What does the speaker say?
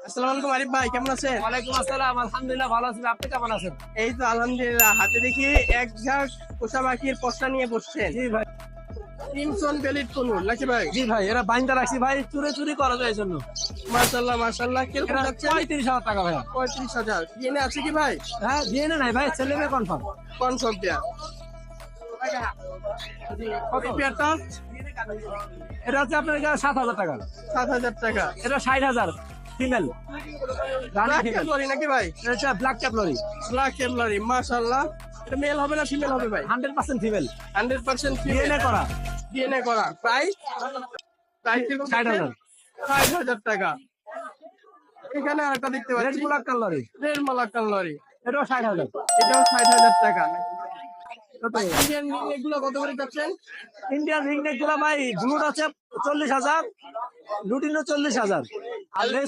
আসসালামু আলাইকুম আরিফ ভাই, কেমন আছেন? ওয়ালাইকুম আসসালাম, আলহামদুলিল্লাহ ভালো আছি। আপনি কেমন আছেন? এই তো আলহামদুলিল্লাহ। হাতে দেখি এক ঝাঁক পোষা পাখির পশরা নিয়ে বসছেন। জি ভাই। ক্রিমসন বেলিড কোনুর নাকি ভাই? জি ভাই, এরা বাইন্দা রাখছি ভাই, চুরি চুরি করা যায় এই জন্য। মাশাআল্লাহ মাশাআল্লাহ। কিরকম এরা যাচ্ছে? 35,000 টাকা ভাই। 35,000। ডিএনএ আছে কি ভাই? হ্যাঁ, ডিএনএ নাই ভাই, ছেলে মেয়ে কনফার্ম। Confirm pair. কত? এই পেয়ারটা এটা হচ্ছে আপনার 7,000 টাকা। 7,000 টাকা। এটা 60,000 ফিমেল, রানি ব্ল্যাক ফিমেল। ক্যাপলারি নাকি ভাই? এটা হচ্ছে ব্ল্যাক ক্যাপলরি, ব্ল্যাক ক্যাপলারি মাশাআল্লাহ। এটা মেল হবে না ফিমেল হবে ভাই? 100% ফিমেল, 100% ফিমেল। ডিএনএ করা। ডিএনএ করা। প্রাইস? প্রাইস কিরকম? 60,000। 60,000 টাকা। এখানে আরেকটা দেখতে রেড পাচ্ছি, ব্ল্যাক কালারি, রেড মালাক্কান লরি। এটাও 60,000। এটাও 60,000 টাকা। কত? ইন্ডিয়ান রিং এগুলো কত করে যাচ্ছেন? ইন্ডিয়ান রিং নেক গুলা ভাই, ব্লুড আছে 40,000, লুটিনো 40,000, আর লেস